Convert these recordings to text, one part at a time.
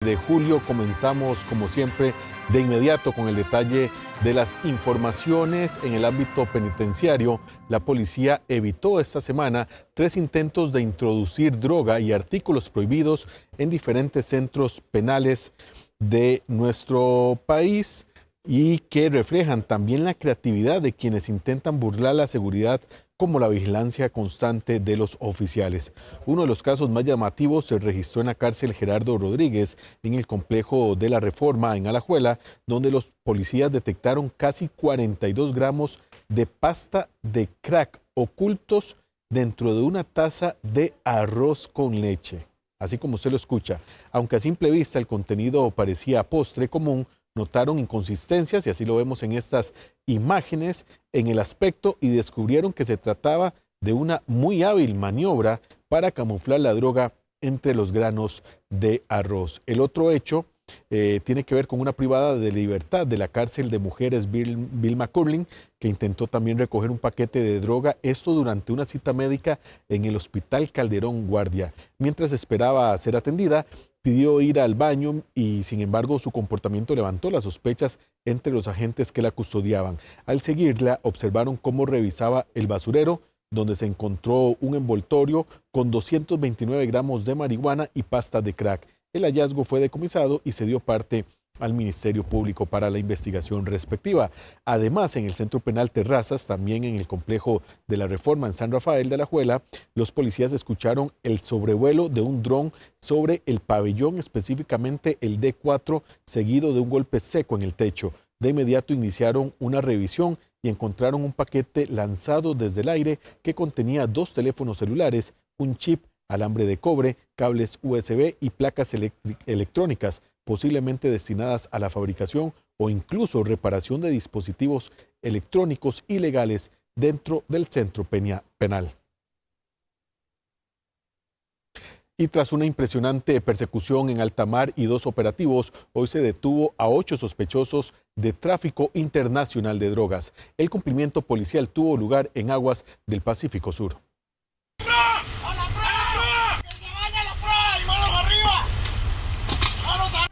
de julio. Comenzamos, como siempre, de inmediato con el detalle de las informaciones. En el ámbito penitenciario, la policía evitó esta semana 3 intentos de introducir droga y artículos prohibidos en diferentes centros penales de nuestro país y que reflejan también la creatividad de quienes intentan burlar la seguridad, como la vigilancia constante de los oficiales. Uno de los casos más llamativos se registró en la cárcel Gerardo Rodríguez, en el complejo de la Reforma en Alajuela, donde los policías detectaron casi 42 gramos de pasta de crack ocultos dentro de una taza de arroz con leche. Así como usted lo escucha, aunque a simple vista el contenido parecía postre común, notaron inconsistencias, y así lo vemos en estas imágenes, en el aspecto, y descubrieron que se trataba de una muy hábil maniobra para camuflar la droga entre los granos de arroz. El otro hecho tiene que ver con una privada de libertad de la cárcel de mujeres Vilma Curling, que intentó también recoger un paquete de droga, esto durante una cita médica en el Hospital Calderón Guardia. Mientras esperaba ser atendida, pidió ir al baño y, sin embargo, su comportamiento levantó las sospechas entre los agentes que la custodiaban. Al seguirla, observaron cómo revisaba el basurero, donde se encontró un envoltorio con 229 gramos de marihuana y pasta de crack. El hallazgo fue decomisado y se dio parte al Ministerio Público para la investigación respectiva. Además, en el Centro Penal Terrazas, también en el complejo de la Reforma en San Rafael de Alajuela, los policías escucharon el sobrevuelo de un dron sobre el pabellón, específicamente el D4, seguido de un golpe seco en el techo. De inmediato iniciaron una revisión y encontraron un paquete lanzado desde el aire que contenía 2 teléfonos celulares, un chip, alambre de cobre, cables USB y placas electrónicas, posiblemente destinadas a la fabricación o incluso reparación de dispositivos electrónicos ilegales dentro del centro penal. Y tras una impresionante persecución en alta mar y 2 operativos, hoy se detuvo a 8 sospechosos de tráfico internacional de drogas. El cumplimiento policial tuvo lugar en aguas del Pacífico Sur.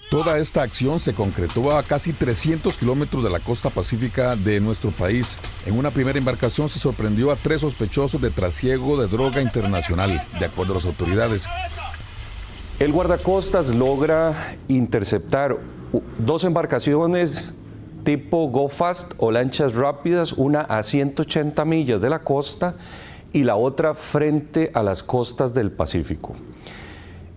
Toda esta acción se concretó a casi 300 kilómetros de la costa pacífica de nuestro país. En una primera embarcación se sorprendió a 3 sospechosos de trasiego de droga internacional, de acuerdo a las autoridades. El guardacostas logra interceptar 2 embarcaciones tipo Go Fast o lanchas rápidas, una a 180 millas de la costa y la otra frente a las costas del Pacífico.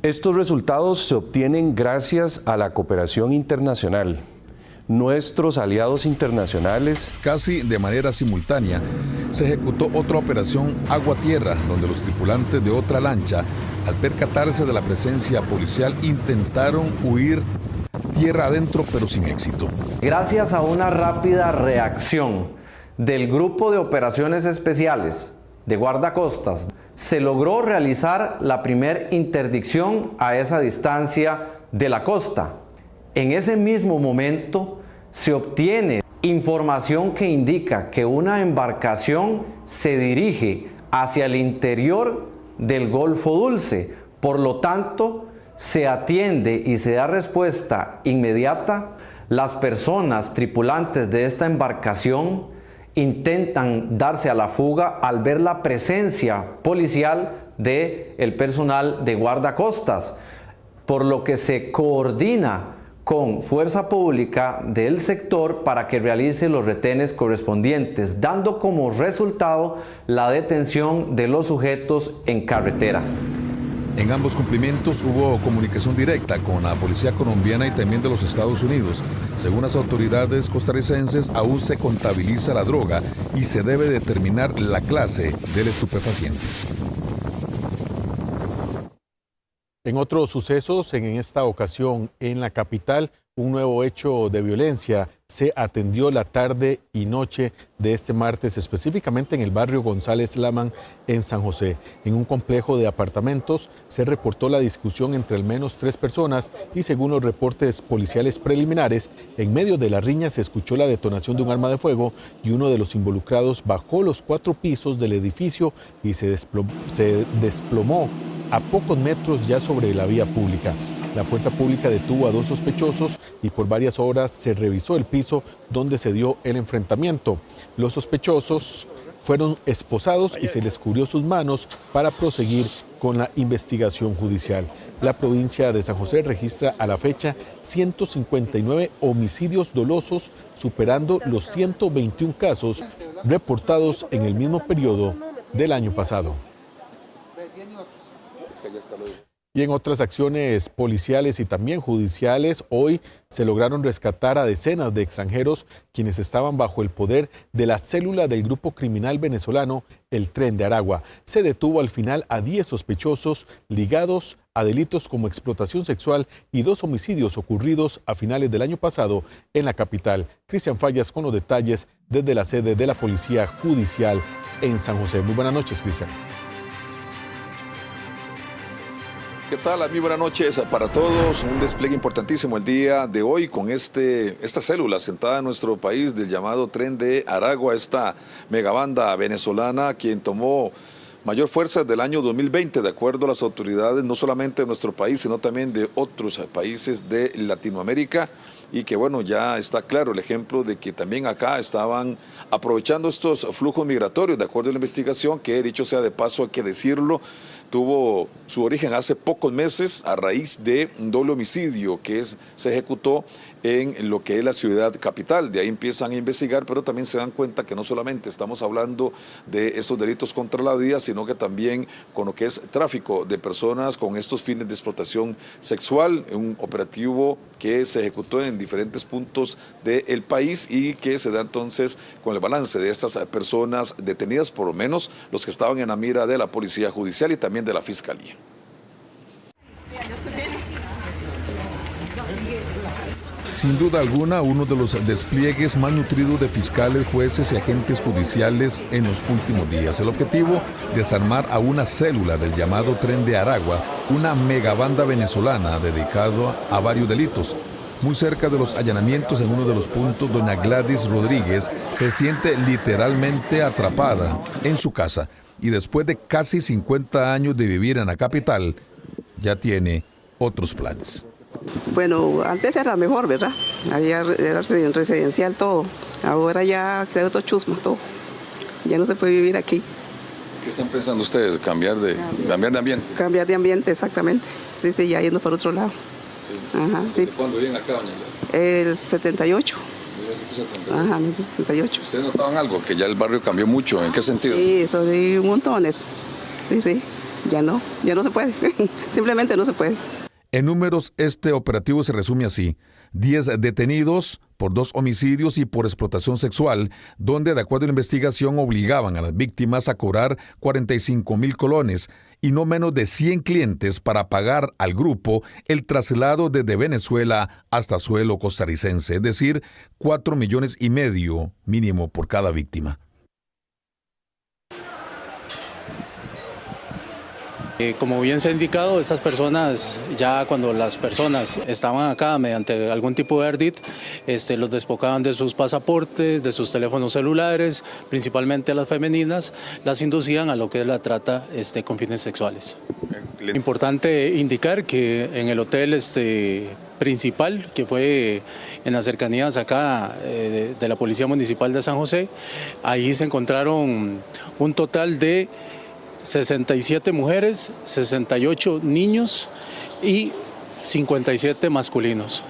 Estos resultados se obtienen gracias a la cooperación internacional. Nuestros aliados internacionales. Casi de manera simultánea, se ejecutó otra operación agua-tierra, donde los tripulantes de otra lancha, al percatarse de la presencia policial, intentaron huir tierra adentro, pero sin éxito. Gracias a una rápida reacción del Grupo de Operaciones Especiales de Guardacostas, se logró realizar la primera interdicción a esa distancia de la costa. En ese mismo momento se obtiene información que indica que una embarcación se dirige hacia el interior del Golfo Dulce. Por lo tanto, se atiende y se da respuesta inmediata. Las personas tripulantes de esta embarcación intentan darse a la fuga al ver la presencia policial del personal de guardacostas, por lo que se coordina con fuerza pública del sector para que realice los retenes correspondientes, dando como resultado la detención de los sujetos en carretera. En ambos cumplimientos hubo comunicación directa con la policía colombiana y también de los Estados Unidos. Según las autoridades costarricenses, aún se contabiliza la droga y se debe determinar la clase del estupefaciente. En otros sucesos, en esta ocasión en la capital, un nuevo hecho de violencia se atendió la tarde y noche de este martes, específicamente en el barrio González Laman, en San José. En un complejo de apartamentos se reportó la discusión entre al menos 3 personas y, según los reportes policiales preliminares, en medio de la riña se escuchó la detonación de un arma de fuego y uno de los involucrados bajó los 4 pisos del edificio y se desplomó a pocos metros ya sobre la vía pública. La fuerza pública detuvo a 2 sospechosos y por varias horas se revisó el piso donde se dio el enfrentamiento. Los sospechosos fueron esposados y se les cubrió sus manos para proseguir con la investigación judicial. La provincia de San José registra a la fecha 159 homicidios dolosos, superando los 121 casos reportados en el mismo periodo del año pasado. Y en otras acciones policiales y también judiciales, hoy se lograron rescatar a decenas de extranjeros quienes estaban bajo el poder de la célula del grupo criminal venezolano El Tren de Aragua. Se detuvo al final a 10 sospechosos ligados a delitos como explotación sexual y 2 homicidios ocurridos a finales del año pasado en la capital. Cristian Fallas con los detalles desde la sede de la Policía Judicial en San José. Muy buenas noches, Cristian. ¿Qué tal? Muy buenas noches para todos. Un despliegue importantísimo el día de hoy con esta célula sentada en nuestro país del llamado Tren de Aragua, esta megabanda venezolana quien tomó mayor fuerza desde el año 2020, de acuerdo a las autoridades no solamente de nuestro país, sino también de otros países de Latinoamérica. Y que bueno, ya está claro el ejemplo de que también acá estaban aprovechando estos flujos migratorios, de acuerdo a la investigación, que dicho sea de paso, hay que decirlo, tuvo su origen hace pocos meses a raíz de un doble homicidio que se ejecutó en lo que es la ciudad capital. De ahí empiezan a investigar, pero también se dan cuenta que no solamente estamos hablando de estos delitos contra la vida, sino que también con lo que es tráfico de personas con estos fines de explotación sexual, un operativo que se ejecutó en diferentes puntos del país y que se da entonces con el balance de estas personas detenidas, por lo menos los que estaban en la mira de la Policía Judicial y también de la Fiscalía. Sin duda alguna, uno de los despliegues más nutridos de fiscales, jueces y agentes judiciales en los últimos días. El objetivo, desarmar a una célula del llamado Tren de Aragua, una megabanda venezolana dedicada a varios delitos. Muy cerca de los allanamientos en uno de los puntos, doña Gladys Rodríguez se siente literalmente atrapada en su casa y después de casi 50 años de vivir en la capital, ya tiene otros planes. Bueno, antes era mejor, ¿verdad? Era residencial todo. Ahora ya se ve otro chusma todo. Ya no se puede vivir aquí. ¿Qué están pensando ustedes? ¿Cambiar de ambiente? Cambiar de ambiente, exactamente. Sí, ya yendo para otro lado. Sí. Ajá, sí. ¿Cuándo vienen acá, doña Gladys? El 78. 1978. Ajá, 78. ¿Ustedes notaban algo? Que ya el barrio cambió mucho. ¿En qué sentido? Sí, hay un montón eso. Sí, ya no se puede. Simplemente no se puede. En números, este operativo se resume así: 10 detenidos por 2 homicidios y por explotación sexual, donde, de acuerdo a la investigación, obligaban a las víctimas a cobrar 45,000 colones y no menos de 100 clientes para pagar al grupo el traslado desde Venezuela hasta suelo costarricense, es decir, 4,5 millones mínimo por cada víctima. Como bien se ha indicado, estas personas, ya cuando las personas estaban acá mediante algún tipo de ardid, los despojaban de sus pasaportes, de sus teléfonos celulares, principalmente a las femeninas, las inducían a lo que es la trata con fines sexuales. Importante indicar que en el hotel principal, que fue en las cercanías acá de la Policía Municipal de San José, ahí se encontraron un total de 67 mujeres, 68 niños y 57 masculinos.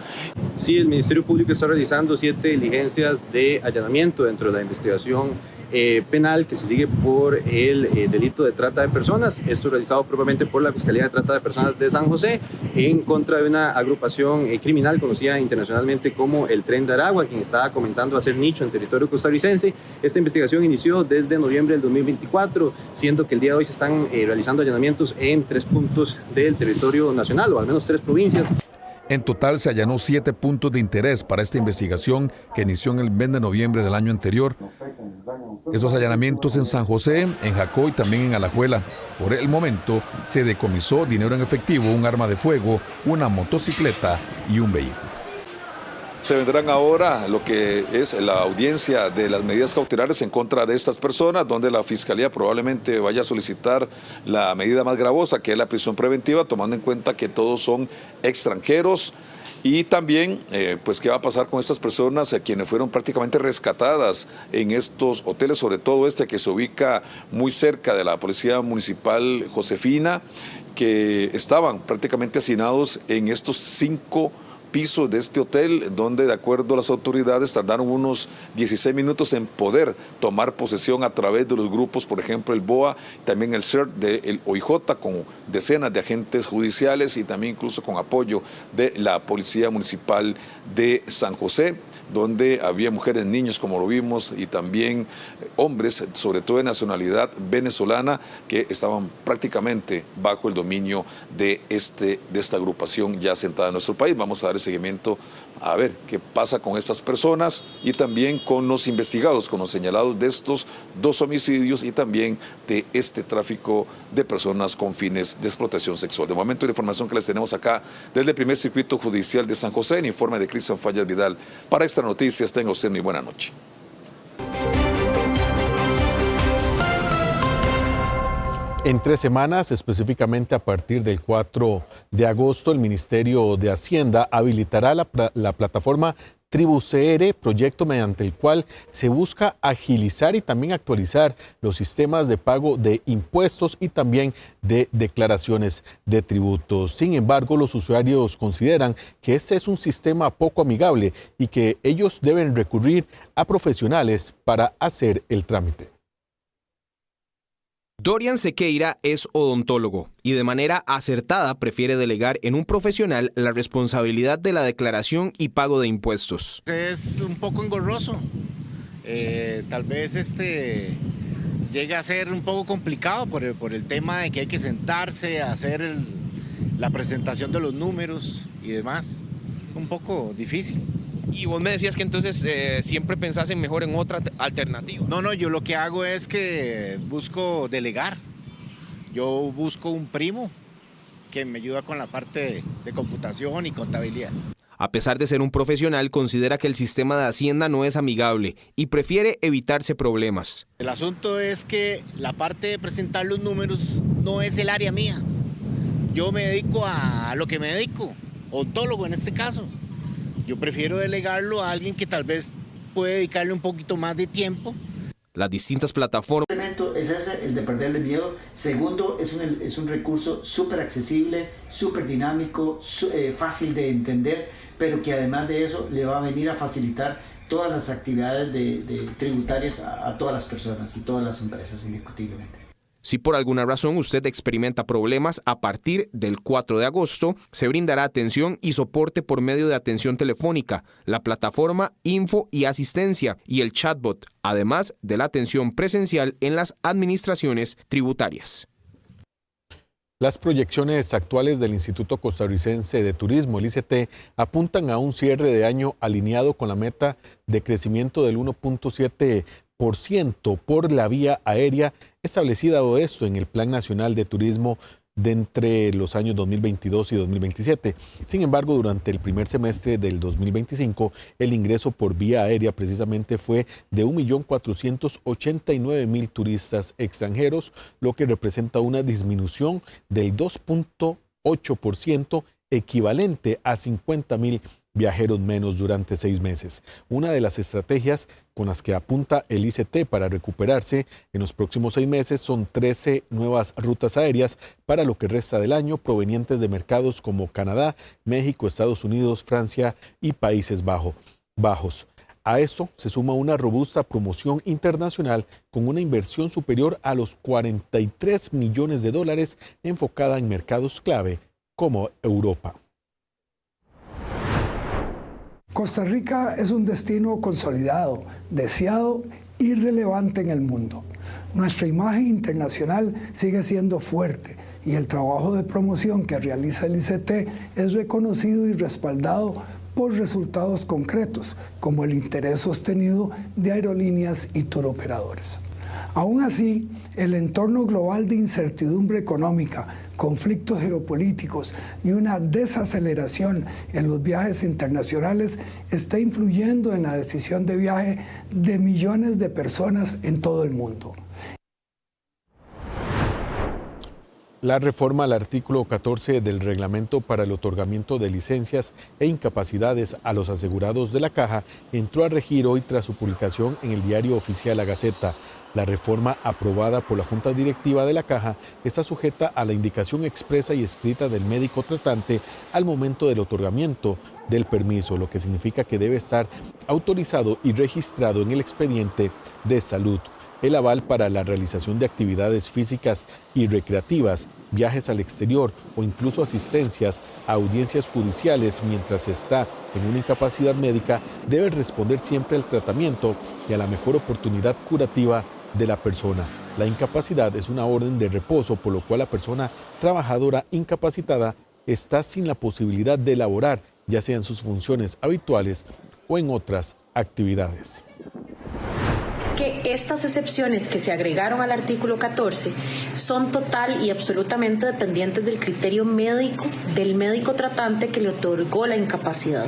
Sí, el Ministerio Público está realizando 7 diligencias de allanamiento dentro de la investigación penal que se sigue por el delito de trata de personas. Esto realizado propiamente por la Fiscalía de Trata de Personas de San José en contra de una agrupación criminal conocida internacionalmente como el Tren de Aragua, quien estaba comenzando a hacer nicho en territorio costarricense. Esta investigación inició desde noviembre del 2024, siendo que el día de hoy se están realizando allanamientos en 3 puntos del territorio nacional, o al menos 3 provincias. En total se allanó 7 puntos de interés para esta investigación que inició en el mes de noviembre del año anterior. Esos allanamientos en San José, en Jacó y también en Alajuela. Por el momento se decomisó dinero en efectivo, un arma de fuego, una motocicleta y un vehículo. Se vendrán ahora lo que es la audiencia de las medidas cautelares en contra de estas personas, donde la Fiscalía probablemente vaya a solicitar la medida más gravosa, que es la prisión preventiva, tomando en cuenta que todos son extranjeros. Y también, pues, ¿qué va a pasar con estas personas quienes fueron prácticamente rescatadas en estos hoteles, sobre todo este que se ubica muy cerca de la Policía Municipal Josefina, que estaban prácticamente hacinados en estos 5 pisos de este hotel, donde de acuerdo a las autoridades tardaron unos 16 minutos en poder tomar posesión a través de los grupos, por ejemplo el BOA, también el CERT del OIJ, con decenas de agentes judiciales y también incluso con apoyo de la Policía Municipal de San José, donde había mujeres, niños, como lo vimos, y también hombres, sobre todo de nacionalidad venezolana, que estaban prácticamente bajo el dominio de esta agrupación ya asentada en nuestro país. Vamos a dar seguimiento a ver qué pasa con estas personas y también con los investigados, con los señalados de estos 2 homicidios y también de este tráfico de personas con fines de explotación sexual. De momento, la información que les tenemos acá desde el primer circuito judicial de San José, en informe de Cristian Fallas Vidal. Para Extra Noticias, tenga usted muy buena noche. En 3 semanas, específicamente a partir del 4 de agosto, el Ministerio de Hacienda habilitará la plataforma TribuCR, proyecto mediante el cual se busca agilizar y también actualizar los sistemas de pago de impuestos y también de declaraciones de tributos. Sin embargo, los usuarios consideran que este es un sistema poco amigable y que ellos deben recurrir a profesionales para hacer el trámite. Dorian Sequeira es odontólogo y de manera acertada prefiere delegar en un profesional la responsabilidad de la declaración y pago de impuestos. Es un poco engorroso, tal vez llega a ser un poco complicado por el tema de que hay que sentarse a hacer la presentación de los números y demás, un poco difícil. Y vos me decías que entonces siempre pensás mejor en otra alternativa. No, yo lo que hago es que busco delegar. Yo busco un primo que me ayuda con la parte de computación y contabilidad. A pesar de ser un profesional, considera que el sistema de Hacienda no es amigable y prefiere evitarse problemas. El asunto es que la parte de presentar los números no es el área mía. Yo me dedico a lo que me dedico, odontólogo en este caso. Yo prefiero delegarlo a alguien que tal vez puede dedicarle un poquito más de tiempo. Las distintas plataformas. El elemento es ese, el de perderle miedo. Segundo, es un recurso súper accesible, súper dinámico, fácil de entender, pero que además de eso le va a venir a facilitar todas las actividades tributarias a todas las personas y todas las empresas, indiscutiblemente. Si por alguna razón usted experimenta problemas, a partir del 4 de agosto se brindará atención y soporte por medio de atención telefónica, la plataforma Info y Asistencia y el chatbot, además de la atención presencial en las administraciones tributarias. Las proyecciones actuales del Instituto Costarricense de Turismo, el ICT, apuntan a un cierre de año alineado con la meta de crecimiento del 1.7% por la vía aérea, establecida esto en el Plan Nacional de Turismo de entre los años 2022 y 2027. Sin embargo, durante el primer semestre del 2025, el ingreso por vía aérea precisamente fue de 1.489.000 turistas extranjeros, lo que representa una disminución del 2.8%, equivalente a 50.000 viajeros menos durante 6 meses. Una de las estrategias con las que apunta el ICT para recuperarse en los próximos 6 meses son 13 nuevas rutas aéreas para lo que resta del año, provenientes de mercados como Canadá, México, Estados Unidos, Francia y Países Bajos. A esto se suma una robusta promoción internacional con una inversión superior a los $43 millones enfocada en mercados clave como Europa. Costa Rica es un destino consolidado, deseado y relevante en el mundo. Nuestra imagen internacional sigue siendo fuerte y el trabajo de promoción que realiza el ICT es reconocido y respaldado por resultados concretos, como el interés sostenido de aerolíneas y turoperadores. Aún así, el entorno global de incertidumbre económica, conflictos geopolíticos y una desaceleración en los viajes internacionales está influyendo en la decisión de viaje de millones de personas en todo el mundo. La reforma al artículo 14 del reglamento para el otorgamiento de licencias e incapacidades a los asegurados de la Caja entró a regir hoy tras su publicación en el diario oficial La Gaceta. La reforma aprobada por la Junta Directiva de la Caja está sujeta a la indicación expresa y escrita del médico tratante al momento del otorgamiento del permiso, lo que significa que debe estar autorizado y registrado en el expediente de salud. El aval para la realización de actividades físicas y recreativas, viajes al exterior o incluso asistencias a audiencias judiciales mientras está en una incapacidad médica debe responder siempre al tratamiento y a la mejor oportunidad curativa de la persona. La incapacidad es una orden de reposo, por lo cual la persona trabajadora incapacitada está sin la posibilidad de elaborar, ya sean sus funciones habituales o en otras actividades. Que estas excepciones que se agregaron al artículo 14 son total y absolutamente dependientes del criterio médico del médico tratante que le otorgó la incapacidad.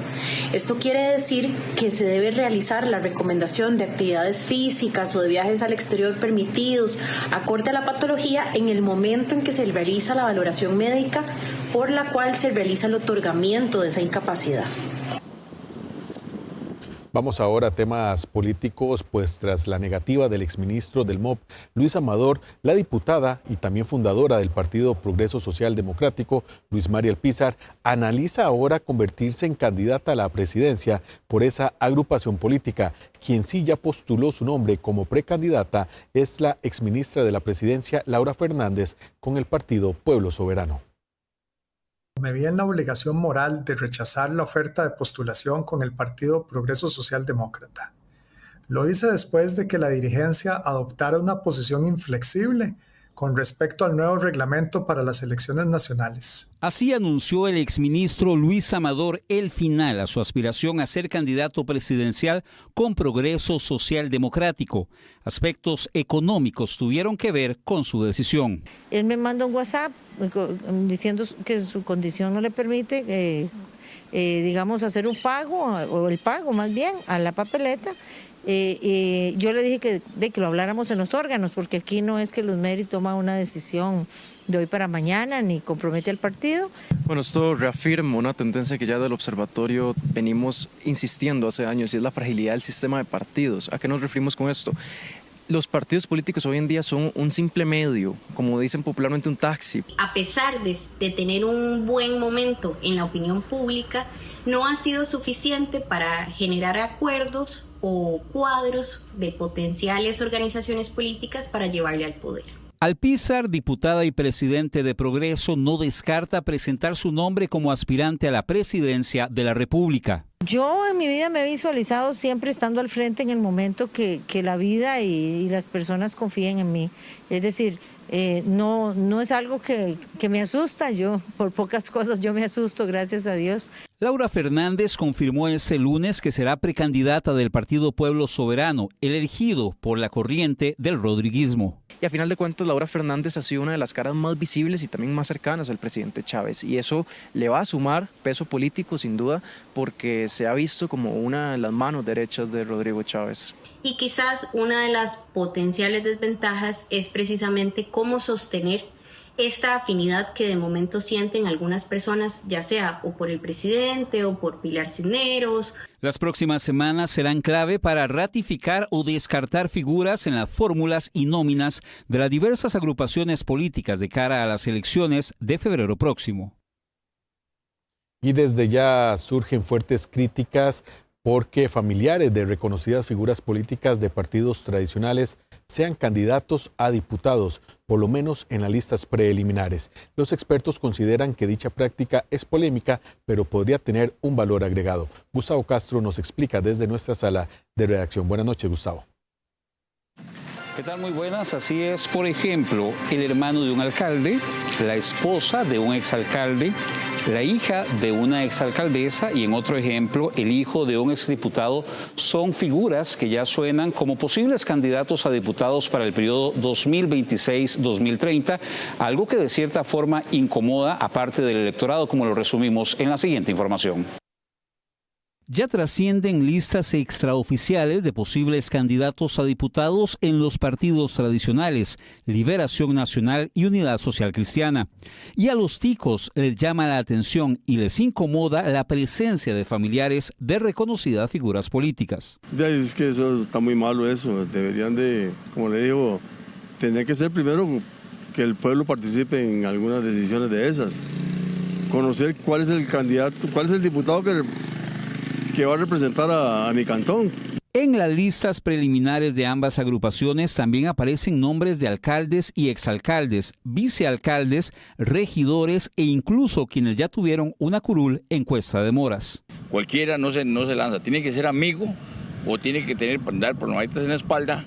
Esto quiere decir que se debe realizar la recomendación de actividades físicas o de viajes al exterior permitidos acorde a la patología en el momento en que se realiza la valoración médica por la cual se realiza el otorgamiento de esa incapacidad. Vamos ahora a temas políticos, pues tras la negativa del exministro del MOP, Luis Amador, la diputada y también fundadora del Partido Progreso Social Democrático, Luis María Alpizar, analiza ahora convertirse en candidata a la presidencia por esa agrupación política. Quien sí ya postuló su nombre como precandidata es la exministra de la Presidencia, Laura Fernández, con el partido Pueblo Soberano. Me vi en la obligación moral de rechazar la oferta de postulación con el Partido Progreso Social Demócrata. Lo hice después de que la dirigencia adoptara una posición inflexible con respecto al nuevo reglamento para las elecciones nacionales. Así anunció el exministro Luis Amador el final a su aspiración a ser candidato presidencial con Progreso Social Democrático. Aspectos económicos tuvieron que ver con su decisión. Él me manda un WhatsApp diciendo que su condición no le permite, digamos, hacer un pago, o el pago más bien, a la papeleta. Yo le dije que lo habláramos en los órganos, porque aquí no es que Luz Mary toma una decisión de hoy para mañana ni compromete al partido. Bueno, esto reafirma una tendencia que ya del observatorio venimos insistiendo hace años, y es la fragilidad del sistema de partidos. ¿A qué nos referimos con esto? Los partidos políticos hoy en día son un simple medio, como dicen popularmente, un taxi. A pesar de tener un buen momento en la opinión pública, no ha sido suficiente para generar acuerdos o cuadros de potenciales organizaciones políticas para llevarle al poder. Alpizar, diputada y presidente de Progreso, no descarta presentar su nombre como aspirante a la presidencia de la República. Yo en mi vida me he visualizado siempre estando al frente en el momento que la vida y las personas confíen en mí. Es decir, no es algo que me asusta. Yo por pocas cosas yo me asusto, gracias a Dios. Laura Fernández confirmó este lunes que será precandidata del Partido Pueblo Soberano, el elegido por la corriente del rodriguismo. Y a final de cuentas, Laura Fernández ha sido una de las caras más visibles y también más cercanas al presidente Chávez. Y eso le va a sumar peso político, sin duda, porque se ha visto como una de las manos derechas de Rodrigo Chávez. Y quizás una de las potenciales desventajas es precisamente cómo sostener esta afinidad que de momento sienten algunas personas, ya sea o por el presidente o por Pilar Cisneros. Las próximas semanas serán clave para ratificar o descartar figuras en las fórmulas y nóminas de las diversas agrupaciones políticas de cara a las elecciones de febrero próximo. Y desde ya surgen fuertes críticas porque familiares de reconocidas figuras políticas de partidos tradicionales sean candidatos a diputados, por lo menos en las listas preliminares. Los expertos consideran que dicha práctica es polémica, pero podría tener un valor agregado. Gustavo Castro nos explica desde nuestra sala de redacción. Buenas noches, Gustavo. ¿Qué tal? Muy buenas. Así es, por ejemplo, el hermano de un alcalde, la esposa de un exalcalde la hija de una exalcaldesa y en otro ejemplo el hijo de un exdiputado son figuras que ya suenan como posibles candidatos a diputados para el periodo 2026-2030, algo que de cierta forma incomoda a parte del electorado, como lo resumimos en la siguiente información. Ya trascienden listas extraoficiales de posibles candidatos a diputados en los partidos tradicionales, Liberación Nacional y Unidad Social Cristiana. Y a los ticos les llama la atención y les incomoda la presencia de familiares de reconocidas figuras políticas. Es que eso está muy malo eso. Deberían de, como le digo, tener que ser primero que el pueblo participe en algunas decisiones de esas. Conocer cuál es el candidato, cuál es el diputado que va a representar a mi cantón. En las listas preliminares de ambas agrupaciones también aparecen nombres de alcaldes y exalcaldes, vicealcaldes, regidores e incluso quienes ya tuvieron una curul en Cuesta de Moras. Cualquiera no se lanza, tiene que ser amigo o tiene que dar palmaditas en la espalda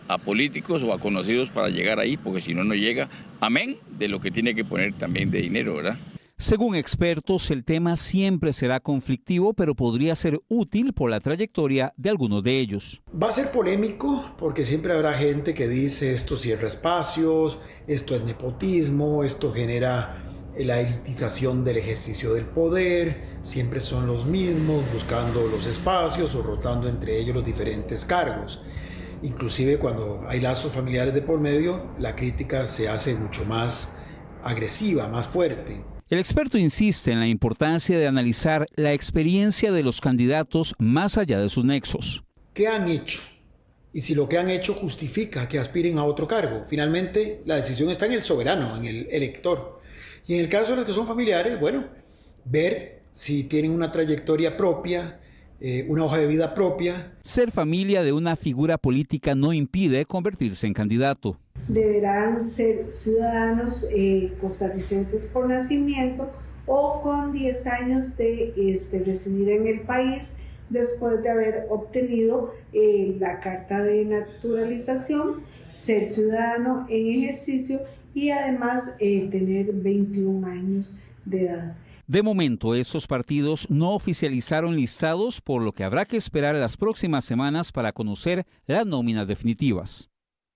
a políticos o a conocidos para llegar ahí, porque si no, no llega, amén de lo que tiene que poner también de dinero, ¿verdad? Según expertos, el tema siempre será conflictivo, pero podría ser útil por la trayectoria de algunos de ellos. Va a ser polémico porque siempre habrá gente que dice esto cierra espacios, esto es nepotismo, esto genera la elitización del ejercicio del poder, siempre son los mismos buscando los espacios o rotando entre ellos los diferentes cargos. Inclusive cuando hay lazos familiares de por medio, la crítica se hace mucho más agresiva, más fuerte. El experto insiste en la importancia de analizar la experiencia de los candidatos más allá de sus nexos. ¿Qué han hecho? Y si lo que han hecho justifica que aspiren a otro cargo. Finalmente, la decisión está en el soberano, en el elector. Y en el caso de los que son familiares, bueno, ver si tienen una trayectoria propia, una hoja de vida propia. Ser familia de una figura política no impide convertirse en candidato. Deberán ser ciudadanos costarricenses por nacimiento o con 10 años de residir en el país después de haber obtenido la carta de naturalización, ser ciudadano en ejercicio y además tener 21 años de edad. De momento, estos partidos no oficializaron listados, por lo que habrá que esperar las próximas semanas para conocer las nóminas definitivas.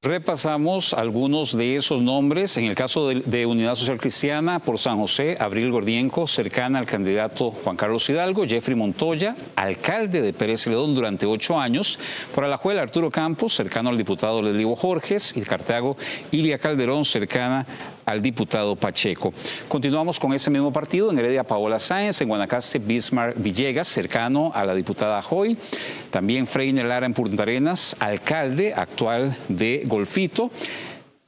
Repasamos algunos de esos nombres. En el caso de Unidad Social Cristiana, por San José, Abril Gordienco, cercana al candidato Juan Carlos Hidalgo. Jeffrey Montoya, alcalde de Pérez Celedón durante 8 años. Por Alajuela, Arturo Campos, cercano al diputado Leslivo Jorges. Y Cartago, Ilia Calderón, cercana al diputado Pacheco. Continuamos con ese mismo partido. En Heredia, Paola Sáenz. En Guanacaste, Bismarck Villegas, cercano a la diputada Joy. También Freiner Lara en Punta Arenas, alcalde actual de Golfito.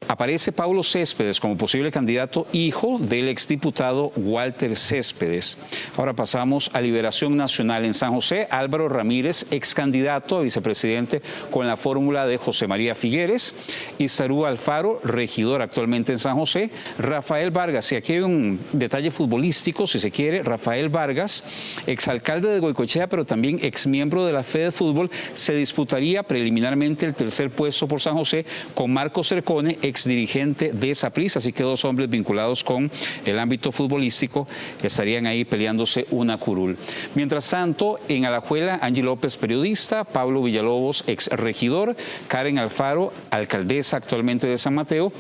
Aparece Paulo Céspedes como posible candidato, hijo del exdiputado Walter Céspedes. Ahora pasamos a Liberación Nacional en San José. Álvaro Ramírez, ex candidato a vicepresidente con la fórmula de José María Figueres. Isarú Alfaro, regidor actualmente en San José. Rafael Vargas, y aquí hay un detalle futbolístico, si se quiere. Rafael Vargas, exalcalde de Goicoechea, pero también exmiembro de la Fede Fútbol, se disputaría preliminarmente el tercer puesto por San José con Marco Cercone, exdirigente de Saprissa, así que 2 hombres vinculados con el ámbito futbolístico estarían ahí peleándose una curul. Mientras tanto, en Alajuela, Angie López, periodista, Pablo Villalobos, ex regidor, Karen Alfaro, alcaldesa actualmente de San Mateo,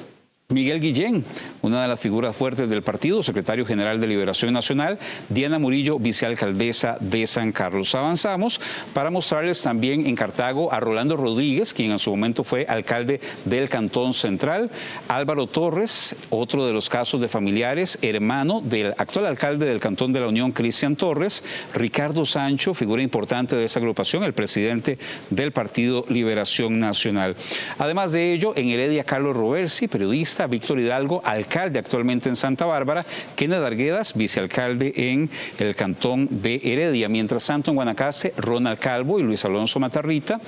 Miguel Guillén, una de las figuras fuertes del partido, secretario general de Liberación Nacional, Diana Murillo, vicealcaldesa de San Carlos. Avanzamos para mostrarles también en Cartago a Rolando Rodríguez, quien en su momento fue alcalde del Cantón Central, Álvaro Torres, otro de los casos de familiares, hermano del actual alcalde del Cantón de la Unión, Cristian Torres, Ricardo Sancho, figura importante de esa agrupación, el presidente del Partido Liberación Nacional. Además de ello, en Heredia, Carlos Roversi, periodista, Víctor Hidalgo, alcalde actualmente en Santa Bárbara, Kenneth Arguedas, vicealcalde en el Cantón de Heredia. Mientras tanto, en Guanacaste, Ronald Calvo y Luis Alonso Matarrita,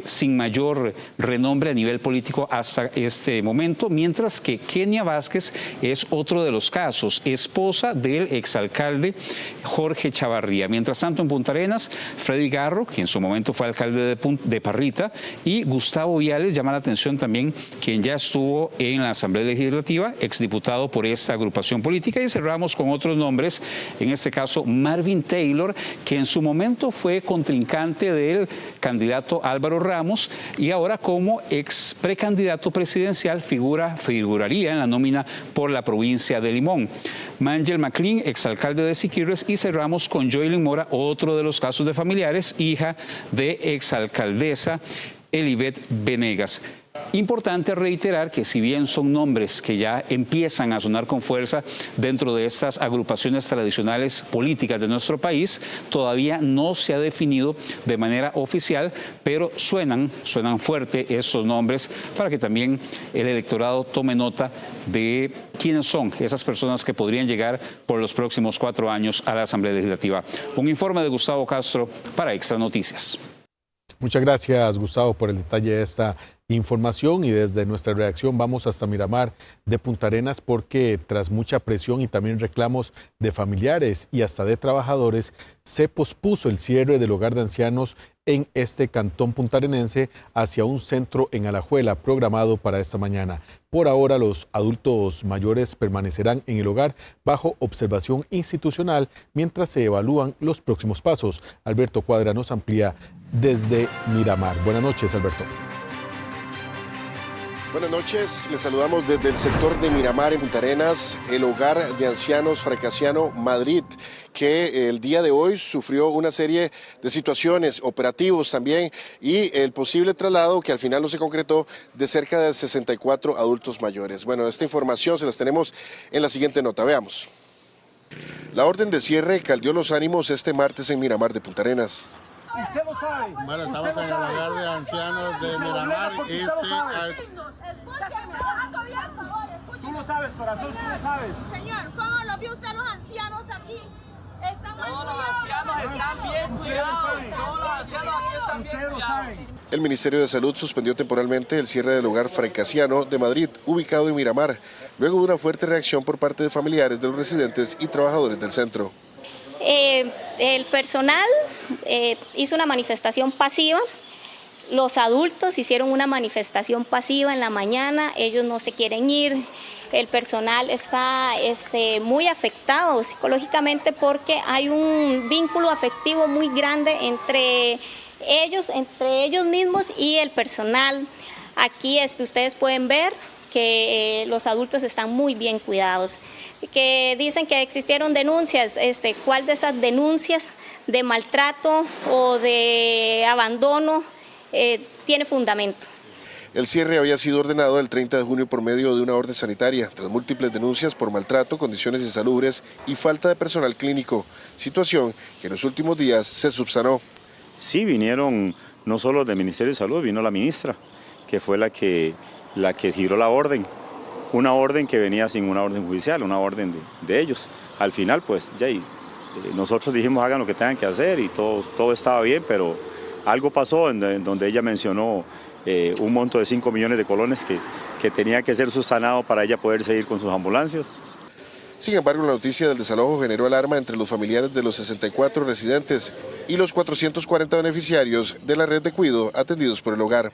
sin mayor renombre a nivel político hasta este momento, mientras que Kenia Vázquez es otro de los casos, esposa del exalcalde Jorge Chavarría. Mientras tanto, en Punta Arenas, Freddy Garro, quien en su momento fue alcalde de Parrita, y Gustavo Viales, llama la atención también, quien ya estuvo en la Asamblea Legislativa, exdiputado por esta agrupación política, y cerramos con otros nombres, en este caso Marvin Taylor, que en su momento fue contrincante del candidato Álvaro Ramos y ahora como ex precandidato presidencial figuraría en la nómina por la provincia de Limón. Mangel McLean, exalcalde de Siquirres, y cerramos con Joylyn Mora, otro de los casos de familiares, hija de exalcaldesa Elibet Venegas. Importante reiterar que si bien son nombres que ya empiezan a sonar con fuerza dentro de estas agrupaciones tradicionales políticas de nuestro país, todavía no se ha definido de manera oficial, pero suenan fuerte estos nombres para que también el electorado tome nota de quiénes son esas personas que podrían llegar por los próximos 4 años a la Asamblea Legislativa. Un informe de Gustavo Castro para Extra Noticias. Muchas gracias, Gustavo, por el detalle de esta información, y desde nuestra redacción vamos hasta Miramar de Punta Arenas porque tras mucha presión y también reclamos de familiares y hasta de trabajadores, se pospuso el cierre del hogar de ancianos en este cantón puntarenense hacia un centro en Alajuela programado para esta mañana. Por ahora, los adultos mayores permanecerán en el hogar bajo observación institucional mientras se evalúan los próximos pasos. Alberto Cuadra nos amplía desde Miramar. Buenas noches, Alberto. Buenas noches, les saludamos desde el sector de Miramar en Punta Arenas, el hogar de ancianos Francasiano Madrid, que el día de hoy sufrió una serie de situaciones, operativos también, y el posible traslado que al final no se concretó de cerca de 64 adultos mayores. Bueno, esta información se las tenemos en la siguiente nota, veamos. La orden de cierre caldeó los ánimos este martes en Miramar de Punta Arenas. Usted lo sabe. Bueno, estamos en el hogar de ancianos de Miramar Tú lo sabes, corazón, tú lo sabes. Señor, ¿cómo lo vio usted los ancianos aquí? Todos los ancianos están bien cuidados. Todos los ancianos aquí están bien cuidados. El Ministerio de Salud suspendió temporalmente el cierre del hogar Francasiano de Madrid, ubicado en Miramar, luego de una fuerte reacción por parte de familiares de los residentes y trabajadores del centro. El personal hizo una manifestación pasiva, los adultos hicieron una manifestación pasiva en la mañana, ellos no se quieren ir, el personal está muy afectado psicológicamente porque hay un vínculo afectivo muy grande entre ellos mismos y el personal. Aquí ustedes pueden ver que los adultos están muy bien cuidados, que dicen que existieron denuncias, ¿cuál de esas denuncias de maltrato o de abandono tiene fundamento? El cierre había sido ordenado el 30 de junio por medio de una orden sanitaria, tras múltiples denuncias por maltrato, condiciones insalubres y falta de personal clínico, situación que en los últimos días se subsanó. Sí, vinieron no solo del Ministerio de Salud, vino la ministra, que fue la que giró la orden, una orden que venía sin una orden judicial, una orden de ellos. Al final, pues, nosotros dijimos hagan lo que tengan que hacer y todo estaba bien, pero algo pasó en donde ella mencionó un monto de 5 millones de colones que tenía que ser subsanado para ella poder seguir con sus ambulancias. Sin embargo, la noticia del desalojo generó alarma entre los familiares de los 64 residentes y los 440 beneficiarios de la red de cuidado atendidos por el hogar.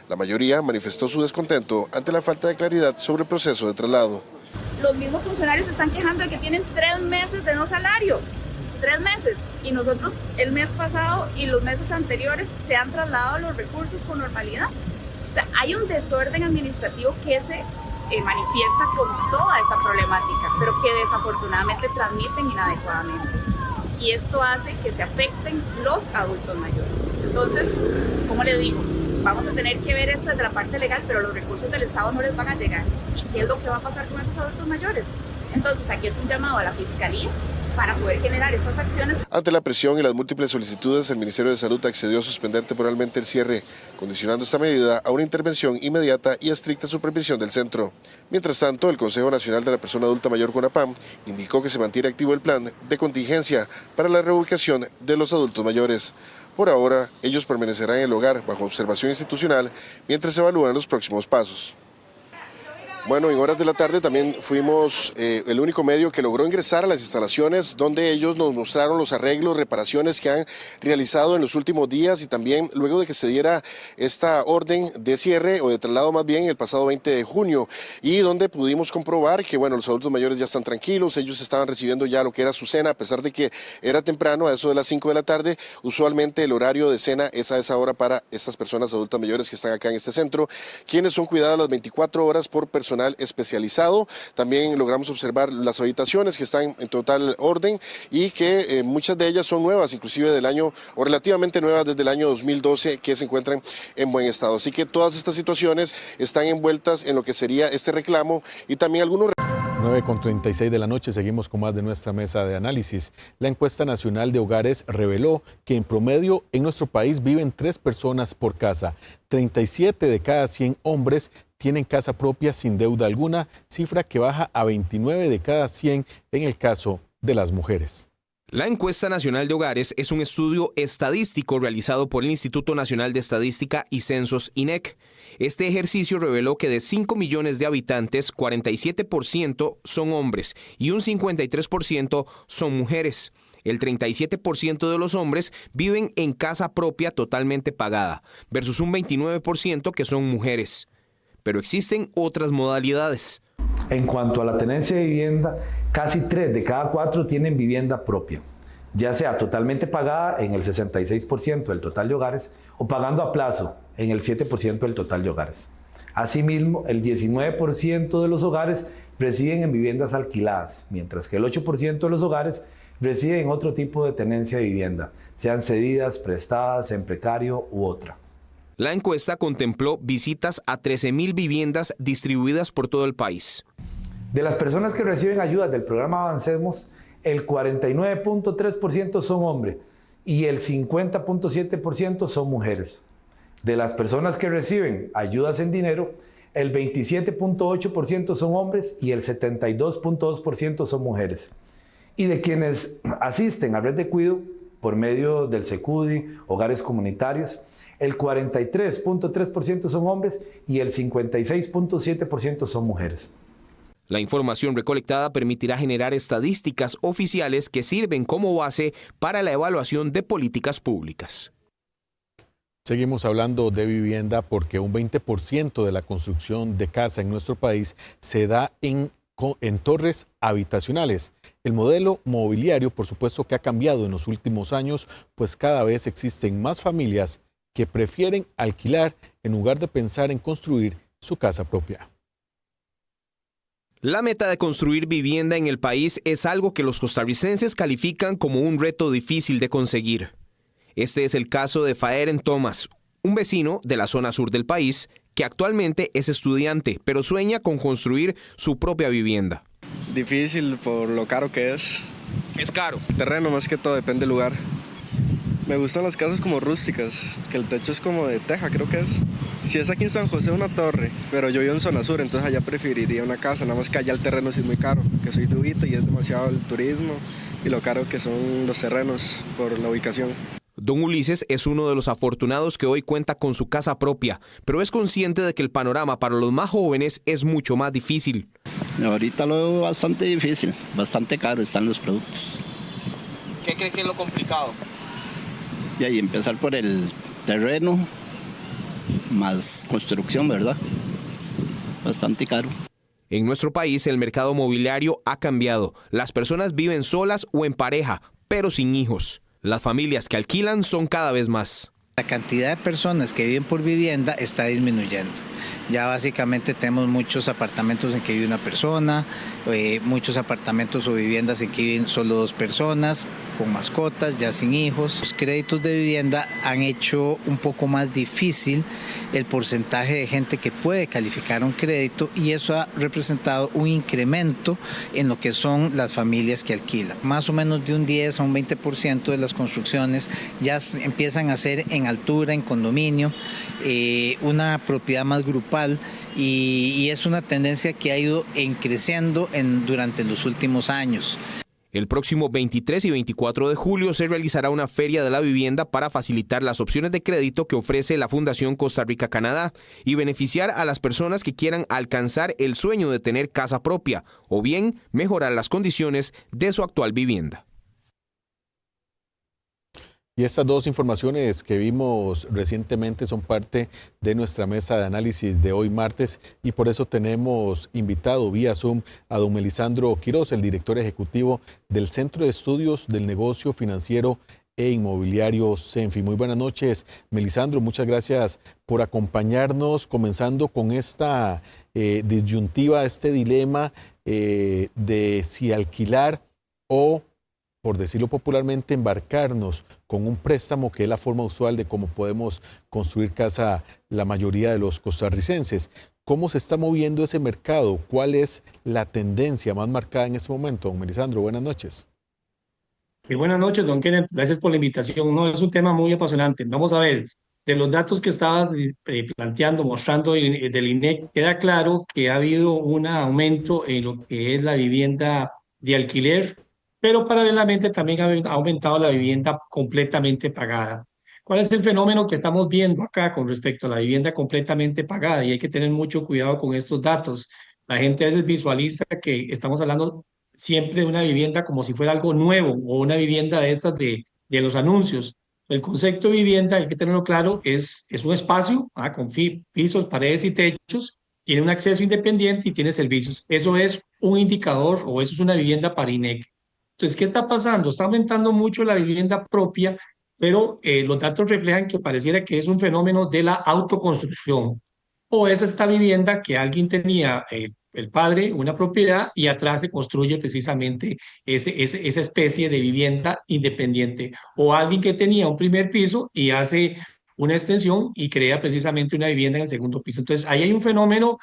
La mayoría manifestó su descontento ante la falta de claridad sobre el proceso de traslado. Los mismos funcionarios se están quejando de que tienen 3 meses de no salario, 3 meses, y nosotros el mes pasado y los meses anteriores se han trasladado los recursos con normalidad. O sea, hay un desorden administrativo que se manifiesta con toda esta problemática, pero que desafortunadamente transmiten inadecuadamente. Y esto hace que se afecten los adultos mayores. Entonces, como le digo, vamos a tener que ver esto desde la parte legal, pero los recursos del Estado no les van a llegar. ¿Y qué es lo que va a pasar con esos adultos mayores? Entonces, aquí es un llamado a la Fiscalía para poder generar estas acciones. Ante la presión y las múltiples solicitudes, el Ministerio de Salud accedió a suspender temporalmente el cierre, condicionando esta medida a una intervención inmediata y a estricta supervisión del centro. Mientras tanto, el Consejo Nacional de la Persona Adulta Mayor CONAPAM indicó que se mantiene activo el plan de contingencia para la reubicación de los adultos mayores. Por ahora, ellos permanecerán en el hogar bajo observación institucional mientras se evalúan los próximos pasos. Bueno, en horas de la tarde también fuimos el único medio que logró ingresar a las instalaciones donde ellos nos mostraron los arreglos, reparaciones que han realizado en los últimos días y también luego de que se diera esta orden de cierre o de traslado más bien el pasado 20 de junio y donde pudimos comprobar que bueno, los adultos mayores ya están tranquilos, ellos estaban recibiendo ya lo que era su cena a pesar de que era temprano, a eso de las 5 de la tarde. Usualmente el horario de cena es a esa hora para estas personas adultas mayores que están acá en este centro, quienes son cuidadas las 24 horas por personal especializado. También logramos observar las habitaciones que están en total orden y que muchas de ellas son nuevas, inclusive del año, o relativamente nuevas desde el año 2012, que se encuentran en buen estado. Así que todas estas situaciones están envueltas en lo que sería este reclamo y también algunos... 9:36 de la noche, seguimos con más de nuestra mesa de análisis. La encuesta nacional de hogares reveló que en promedio en nuestro país viven 3 personas por casa. 37 de cada 100 hombres tienen casa propia sin deuda alguna, cifra que baja a 29 de cada 100 en el caso de las mujeres. La encuesta nacional de hogares es un estudio estadístico realizado por el Instituto Nacional de Estadística y Censos INEC. Este ejercicio reveló que de 5 millones de habitantes, 47% son hombres y un 53% son mujeres. El 37% de los hombres viven en casa propia totalmente pagada, versus un 29% que son mujeres. Pero existen otras modalidades. En cuanto a la tenencia de vivienda, casi 3 de cada 4 tienen vivienda propia, ya sea totalmente pagada en el 66% del total de hogares o pagando a plazo en el 7% del total de hogares. Asimismo, el 19% de los hogares residen en viviendas alquiladas, mientras que el 8% de los hogares residen en otro tipo de tenencia de vivienda, sean cedidas, prestadas, en precario u otra. La encuesta contempló visitas a 13,000 viviendas distribuidas por todo el país. De las personas que reciben ayudas del programa Avancemos, el 49.3% son hombres y el 50.7% son mujeres. De las personas que reciben ayudas en dinero, el 27.8% son hombres y el 72.2% son mujeres. Y de quienes asisten a red de cuidado por medio del SECUDI, hogares comunitarios, el 43.3% son hombres y el 56.7% son mujeres. La información recolectada permitirá generar estadísticas oficiales que sirven como base para la evaluación de políticas públicas. Seguimos hablando de vivienda porque un 20% de la construcción de casa en nuestro país se da en torres habitacionales. El modelo mobiliario, por supuesto, que ha cambiado en los últimos años, pues cada vez existen más familias que prefieren alquilar en lugar de pensar en construir su casa propia. La meta de construir vivienda en el país es algo que los costarricenses califican como un reto difícil de conseguir. Este es el caso de Faeren Thomas, un vecino de la zona sur del país que actualmente es estudiante, pero sueña con construir su propia vivienda. Difícil por lo caro que es. ¿Es caro? El terreno más que todo, depende del lugar. Me gustan las casas como rústicas, que el techo es como de teja, creo que es. Si es aquí en San José, una torre, pero yo vivo en zona sur, entonces allá preferiría una casa, nada más que allá el terreno sí es muy caro, que soy de Uvita y es demasiado el turismo y lo caro que son los terrenos por la ubicación. Don Ulises es uno de los afortunados que hoy cuenta con su casa propia, pero es consciente de que el panorama para los más jóvenes es mucho más difícil. Ahorita lo veo bastante difícil, bastante caro están los productos. ¿Qué cree que es lo complicado? Y ahí empezar por el terreno, más construcción, ¿verdad? Bastante caro. En nuestro país el mercado mobiliario ha cambiado. Las personas viven solas o en pareja, pero sin hijos. Las familias que alquilan son cada vez más. La cantidad de personas que viven por vivienda está disminuyendo. Ya básicamente tenemos muchos apartamentos en que vive una persona, muchos apartamentos o viviendas en que viven solo 2 personas, con mascotas, ya sin hijos. Los créditos de vivienda han hecho un poco más difícil el porcentaje de gente que puede calificar un crédito y eso ha representado un incremento en lo que son las familias que alquilan. Más o menos de un 10 a un 20% de las construcciones ya empiezan a ser en altura, en condominio, una propiedad más grupal y es una tendencia que ha ido creciendo durante los últimos años. El próximo 23 y 24 de julio se realizará una feria de la vivienda para facilitar las opciones de crédito que ofrece la Fundación Costa Rica-Canadá y beneficiar a las personas que quieran alcanzar el sueño de tener casa propia o bien mejorar las condiciones de su actual vivienda. Y estas dos informaciones que vimos recientemente son parte de nuestra mesa de análisis de hoy martes y por eso tenemos invitado vía Zoom a don Melisandro Quiroz, el director ejecutivo del Centro de Estudios del Negocio Financiero e Inmobiliario CENFI. Muy buenas noches, Melisandro, muchas gracias por acompañarnos, comenzando con esta disyuntiva, este dilema de si alquilar o, por decirlo popularmente, embarcarnos con un préstamo, que es la forma usual de cómo podemos construir casa la mayoría de los costarricenses. ¿Cómo se está moviendo ese mercado? ¿Cuál es la tendencia más marcada en este momento? Don Melisandro, buenas noches. Buenas noches, don Kenneth. Gracias por la invitación. No, es un tema muy apasionante. Vamos a ver, de los datos que estabas planteando, mostrando del INEC, queda claro que ha habido un aumento en lo que es la vivienda de alquiler, pero paralelamente también ha aumentado la vivienda completamente pagada. ¿Cuál es el fenómeno que estamos viendo acá con respecto a la vivienda completamente pagada? Y hay que tener mucho cuidado con estos datos. La gente a veces visualiza que estamos hablando siempre de una vivienda como si fuera algo nuevo o una vivienda de estas de los anuncios. El concepto de vivienda, hay que tenerlo claro, es un espacio con pisos, paredes y techos, tiene un acceso independiente y tiene servicios. Eso es un indicador o eso es una vivienda para INEC. Entonces, ¿qué está pasando? Está aumentando mucho la vivienda propia, pero los datos reflejan que pareciera que es un fenómeno de la autoconstrucción. O es esta vivienda que alguien tenía, el padre, una propiedad, y atrás se construye precisamente esa especie de vivienda independiente. O alguien que tenía un primer piso y hace una extensión y crea precisamente una vivienda en el segundo piso. Entonces, ahí hay un fenómeno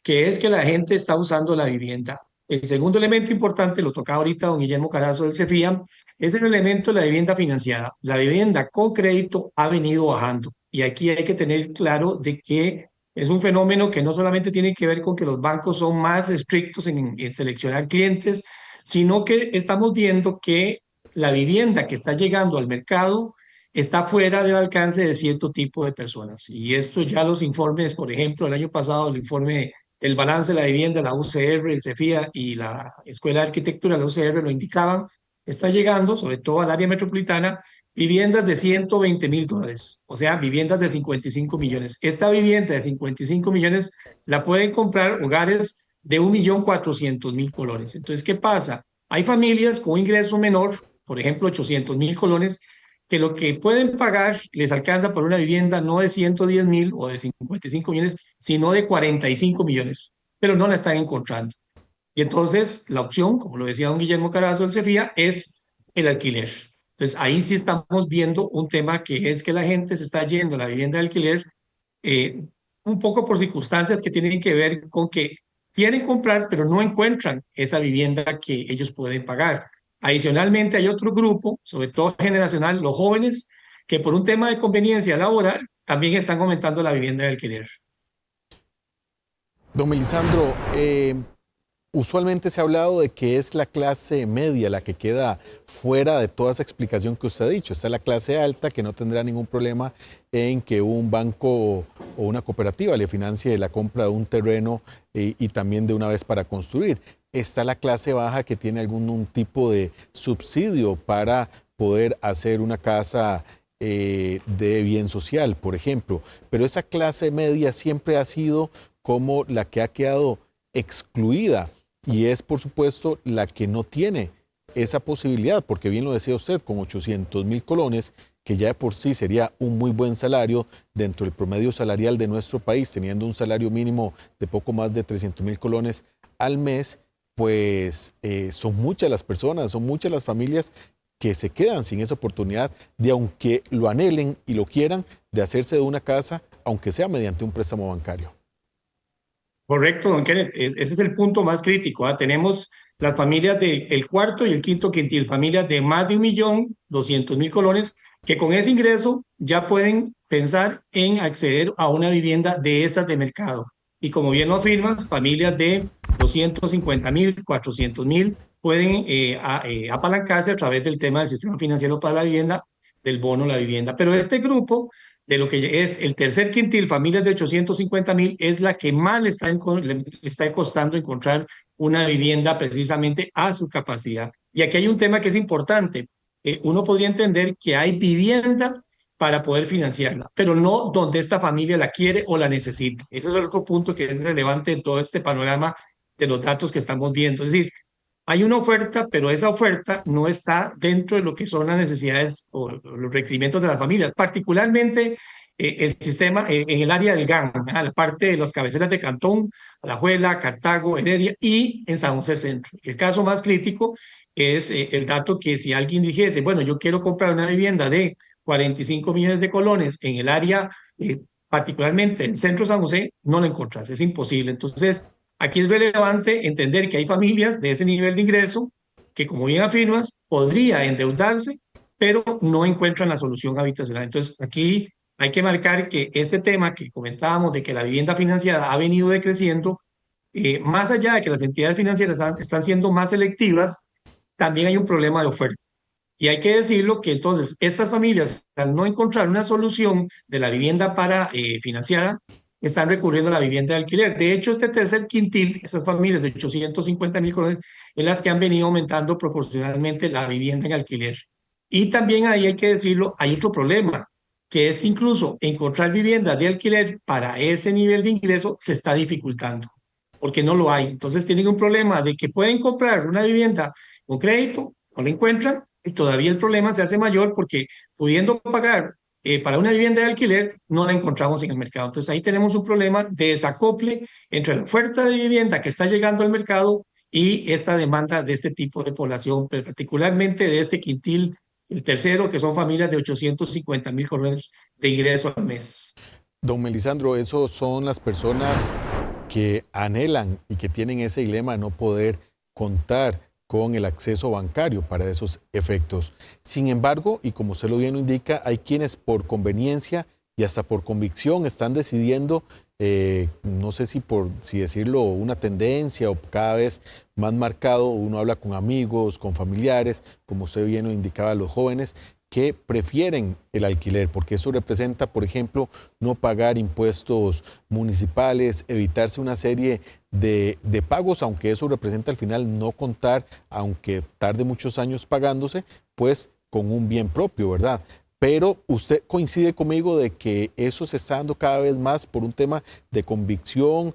que es que la gente está usando la vivienda. El segundo elemento importante, lo tocaba ahorita don Guillermo Carazo del CEFIA, es el elemento de la vivienda financiada. La vivienda con crédito ha venido bajando y aquí hay que tener claro de que es un fenómeno que no solamente tiene que ver con que los bancos son más estrictos en seleccionar clientes, sino que estamos viendo que la vivienda que está llegando al mercado está fuera del alcance de cierto tipo de personas. Y esto ya los informes, por ejemplo, el año pasado, el informe el balance de la vivienda, la UCR, el CEFIA y la Escuela de Arquitectura, la UCR, lo indicaban, está llegando, sobre todo al área metropolitana, viviendas de $120,000, o sea, viviendas de 55 millones. Esta vivienda de 55 millones la pueden comprar hogares de 1.400.000 colones. Entonces, ¿qué pasa? Hay familias con un ingreso menor, por ejemplo, 800.000 colones, que lo que pueden pagar les alcanza por una vivienda no de 110.000 o de 55 millones, sino de 45 millones, pero no la están encontrando. Y entonces la opción, como lo decía don Guillermo Carazo del CEFIA, es el alquiler. Entonces ahí sí estamos viendo un tema que es que la gente se está yendo a la vivienda de alquiler un poco por circunstancias que tienen que ver con que quieren comprar, pero no encuentran esa vivienda que ellos pueden pagar. Adicionalmente, hay otro grupo, sobre todo generacional, los jóvenes, que por un tema de conveniencia laboral también están aumentando la vivienda de alquiler. Don Melisandro, usualmente se ha hablado de que es la clase media la que queda fuera de toda esa explicación que usted ha dicho. Está la clase alta que no tendrá ningún problema en que un banco o una cooperativa le financie la compra de un terreno y también de una vez para construir. Está la clase baja que tiene algún tipo de subsidio para poder hacer una casa de bien social, por ejemplo. Pero esa clase media siempre ha sido como la que ha quedado excluida y es, por supuesto, la que no tiene esa posibilidad, porque bien lo decía usted, con 800.000 colones, que ya de por sí sería un muy buen salario dentro del promedio salarial de nuestro país, teniendo un salario mínimo de poco más de 300.000 colones al mes, pues son muchas las personas, son muchas las familias que se quedan sin esa oportunidad de, aunque lo anhelen y lo quieran, de hacerse de una casa, aunque sea mediante un préstamo bancario. Correcto, don Kenneth. Ese es el punto más crítico. Tenemos las familias del cuarto y el quinto quintil, familias de más de 1.200.000 colones, que con ese ingreso ya pueden pensar en acceder a una vivienda de esas de mercado. Y como bien lo afirmas, familias de 250.000, 400.000, pueden apalancarse a través del tema del sistema financiero para la vivienda, del bono a la vivienda. Pero este grupo, de lo que es el tercer quintil, familias de 850,000, es la que más le está costando encontrar una vivienda precisamente a su capacidad. Y aquí hay un tema que es importante. Uno podría entender que hay vivienda para poder financiarla, pero no donde esta familia la quiere o la necesita. Ese es el otro punto que es relevante en todo este panorama de los datos que estamos viendo. Es decir, hay una oferta, pero esa oferta no está dentro de lo que son las necesidades o los requerimientos de las familias, particularmente el sistema en el área del GAN, la parte de las cabeceras de Cantón, Alajuela, Cartago, Heredia y en San José Centro. El caso más crítico es el dato que si alguien dijese, bueno, yo quiero comprar una vivienda de 45 millones de colones en el área, particularmente en Centro San José, no la encontrás, es imposible. Entonces, aquí es relevante entender que hay familias de ese nivel de ingreso que, como bien afirmas, podría endeudarse, pero no encuentran la solución habitacional. Entonces, aquí hay que marcar que este tema que comentábamos de que la vivienda financiada ha venido decreciendo, más allá de que las entidades financieras están siendo más selectivas, también hay un problema de oferta. Y hay que decirlo que entonces estas familias, al no encontrar una solución de la vivienda para financiada, están recurriendo a la vivienda de alquiler. De hecho, este tercer quintil, esas familias de 850,000 colones, es las que han venido aumentando proporcionalmente la vivienda en alquiler. Y también ahí hay que decirlo, hay otro problema, que es que incluso encontrar vivienda de alquiler para ese nivel de ingreso se está dificultando, porque no lo hay. Entonces tienen un problema de que pueden comprar una vivienda con crédito, no la encuentran, y todavía el problema se hace mayor porque pudiendo pagar para una vivienda de alquiler, no la encontramos en el mercado. Entonces ahí tenemos un problema de desacople entre la oferta de vivienda que está llegando al mercado y esta demanda de este tipo de población, pero particularmente de este quintil, el tercero, que son familias de 850,000 colones de ingreso al mes. Don Melisandro, esos son las personas que anhelan y que tienen ese dilema de no poder contar con el acceso bancario para esos efectos. Sin embargo, y como usted lo bien lo indica, hay quienes por conveniencia y hasta por convicción están decidiendo, no sé si por decirlo, una tendencia o cada vez más marcado, uno habla con amigos, con familiares, como usted bien lo indicaba, los jóvenes, que prefieren el alquiler, porque eso representa, por ejemplo, no pagar impuestos municipales, evitarse una serie de pagos, aunque eso representa al final no contar, aunque tarde muchos años pagándose, pues con un bien propio, ¿verdad? Pero usted coincide conmigo de que eso se está dando cada vez más por un tema de convicción,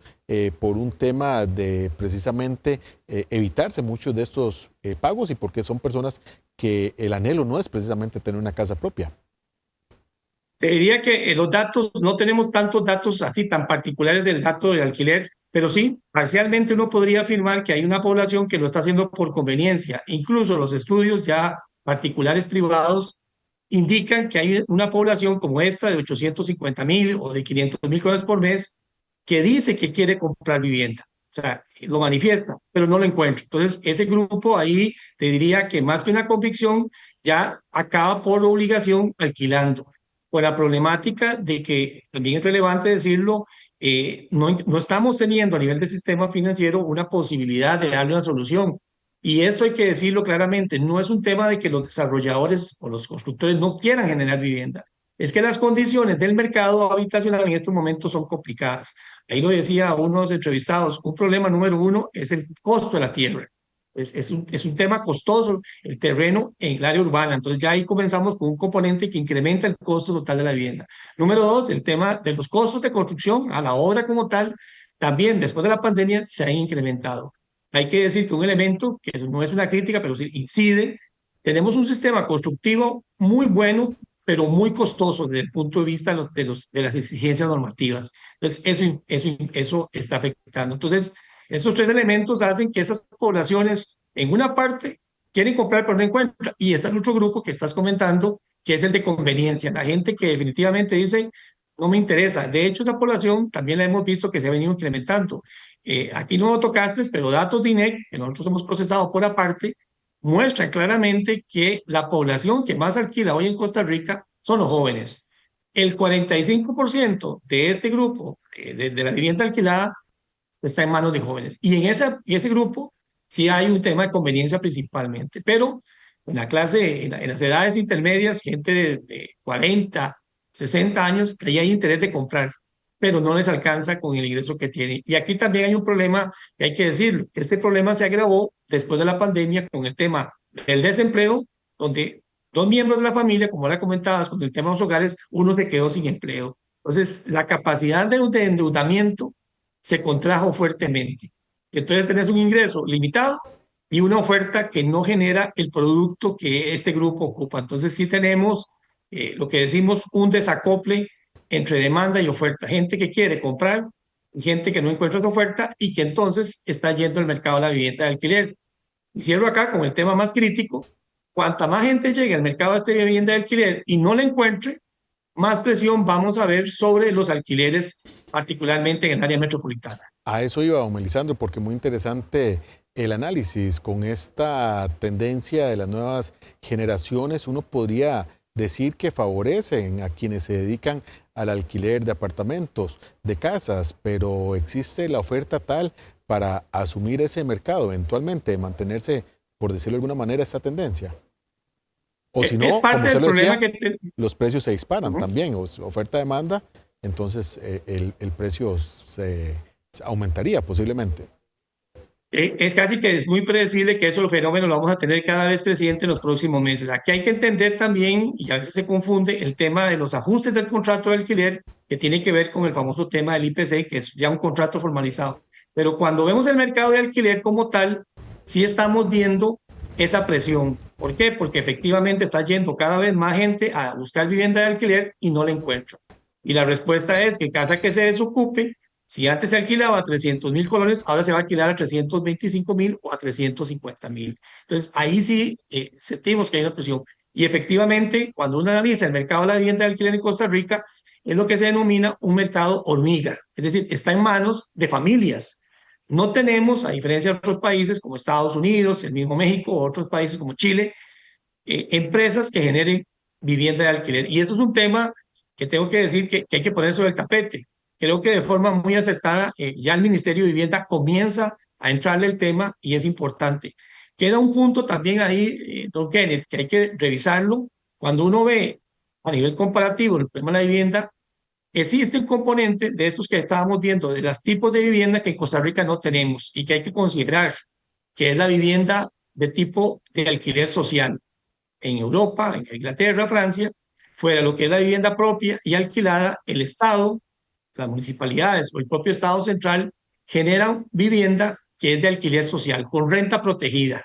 por un tema de precisamente evitarse muchos de estos pagos y porque son personas que el anhelo no es precisamente tener una casa propia. Te diría que los datos, no tenemos tantos datos así tan particulares del dato del alquiler, pero sí, parcialmente uno podría afirmar que hay una población que lo está haciendo por conveniencia. Incluso los estudios ya particulares privados indican que hay una población como esta de 850,000 o de 500,000 colones por mes que dice que quiere comprar vivienda. O sea, lo manifiesta, pero no lo encuentra. Entonces, ese grupo ahí te diría que más que una convicción, ya acaba por obligación alquilando. Por la problemática de que, también es relevante decirlo, no estamos teniendo a nivel del sistema financiero una posibilidad de darle una solución. Y eso hay que decirlo claramente, no es un tema de que los desarrolladores o los constructores no quieran generar vivienda. Es que las condiciones del mercado habitacional en estos momentos son complicadas. Ahí lo decía unos entrevistados, un problema número uno es el costo de la tierra. Es un tema costoso el terreno en el área urbana. Entonces ya ahí comenzamos con un componente que incrementa el costo total de la vivienda. Número dos, el tema de los costos de construcción a la obra como tal, también después de la pandemia se han incrementado. Hay que decir que un elemento, que no es una crítica, pero sí incide, tenemos un sistema constructivo muy bueno, pero muy costoso desde el punto de vista de las exigencias normativas. Entonces, eso está afectando. Entonces, esos tres elementos hacen que esas poblaciones, en una parte, quieren comprar, pero no encuentran. Y está el otro grupo que estás comentando, que es el de conveniencia. La gente que definitivamente dice, no me interesa. De hecho, esa población también la hemos visto que se ha venido incrementando. Aquí no lo tocaste, pero datos de INEC, que nosotros hemos procesado por aparte, muestran claramente que la población que más alquila hoy en Costa Rica son los jóvenes. El 45% de este grupo, de la vivienda alquilada, está en manos de jóvenes. Y en ese grupo sí hay un tema de conveniencia principalmente, pero en la clase, en las edades intermedias, gente de 40, 60 años, que ahí hay interés de comprar, pero no les alcanza con el ingreso que tienen. Y aquí también hay un problema, que hay que decirlo, este problema se agravó después de la pandemia con el tema del desempleo, donde 2 miembros de la familia, como ahora comentabas, con el tema de los hogares, uno se quedó sin empleo. Entonces, la capacidad de endeudamiento se contrajo fuertemente. Entonces, tenés un ingreso limitado y una oferta que no genera el producto que este grupo ocupa. Entonces, sí tenemos lo que decimos un desacople entre demanda y oferta. Gente que quiere comprar y gente que no encuentra su oferta y que entonces está yendo al mercado de la vivienda de alquiler. Y cierro acá con el tema más crítico. Cuanta más gente llegue al mercado de esta vivienda de alquiler y no la encuentre, más presión vamos a ver sobre los alquileres, particularmente en el área metropolitana. A eso iba, don Melisandro, porque muy interesante el análisis con esta tendencia de las nuevas generaciones. Uno podría decir que favorecen a quienes se dedican al alquiler de apartamentos, de casas, pero existe la oferta tal para asumir ese mercado, eventualmente mantenerse, por decirlo de alguna manera, esa tendencia. O si no, como se lo decía, los precios se disparan también, oferta-demanda, entonces el precio se aumentaría posiblemente. Es casi que es muy predecible que esos fenómenos lo vamos a tener cada vez creciente en los próximos meses. Aquí hay que entender también, y a veces se confunde, el tema de los ajustes del contrato de alquiler, que tiene que ver con el famoso tema del IPC, que es ya un contrato formalizado. Pero cuando vemos el mercado de alquiler como tal, sí estamos viendo esa presión. ¿Por qué? Porque efectivamente está yendo cada vez más gente a buscar vivienda de alquiler y no la encuentra. Y la respuesta es que casa que se desocupe, si antes se alquilaba a 300.000 colones, ahora se va a alquilar a 325.000 o a 350.000. Entonces, ahí sí sentimos que hay una presión. Y efectivamente, cuando uno analiza el mercado de la vivienda de alquiler en Costa Rica, es lo que se denomina un mercado hormiga. Es decir, está en manos de familias. No tenemos, a diferencia de otros países como Estados Unidos, el mismo México, o otros países como Chile, empresas que generen vivienda de alquiler. Y eso es un tema que tengo que decir que hay que poner sobre el tapete. Creo que de forma muy acertada ya el Ministerio de Vivienda comienza a entrarle el tema y es importante. Queda un punto también ahí, don Kenneth, que hay que revisarlo. Cuando uno ve a nivel comparativo el problema de la vivienda, existe un componente de estos que estábamos viendo, de los tipos de vivienda que en Costa Rica no tenemos y que hay que considerar, que es la vivienda de tipo de alquiler social. En Europa, en Inglaterra, Francia, fuera lo que es la vivienda propia y alquilada, el Estado, las municipalidades o el propio Estado central generan vivienda que es de alquiler social, con renta protegida.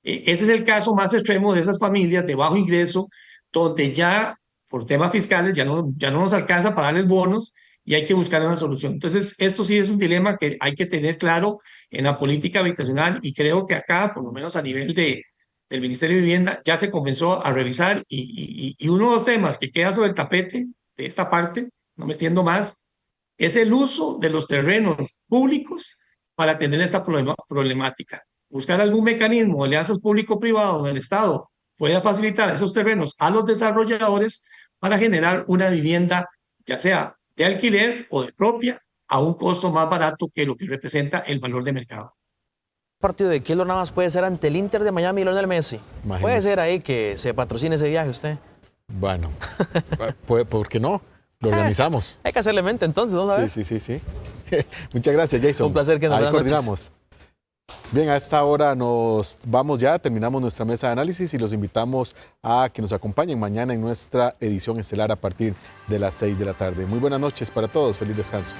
Ese es el caso más extremo de esas familias de bajo ingreso, donde ya por temas fiscales ya no nos alcanza para darles bonos y hay que buscar una solución. Entonces, esto sí es un dilema que hay que tener claro en la política habitacional y creo que acá, por lo menos a nivel del Ministerio de Vivienda, ya se comenzó a revisar y uno de los temas que queda sobre el tapete de esta parte, no me extiendo más, es el uso de los terrenos públicos para atender esta problemática. Buscar algún mecanismo de alianzas público-privado donde el Estado pueda facilitar esos terrenos a los desarrolladores para generar una vivienda, ya sea de alquiler o de propia, a un costo más barato que lo que representa el valor de mercado. El partido de Keylor Navas puede ser ante el Inter de Miami y Lionel Messi. Imagínese. Puede ser ahí que se patrocine ese viaje usted. Bueno, ¿por qué no? Lo organizamos. Hay que hacerle mente entonces, ¿no sabes? Sí. Muchas gracias, Jason. Un placer que nos ahí coordinamos. Bien, a esta hora nos vamos ya, terminamos nuestra mesa de análisis y los invitamos a que nos acompañen mañana en nuestra edición estelar a partir de las 6 de la tarde. Muy buenas noches para todos, feliz descanso.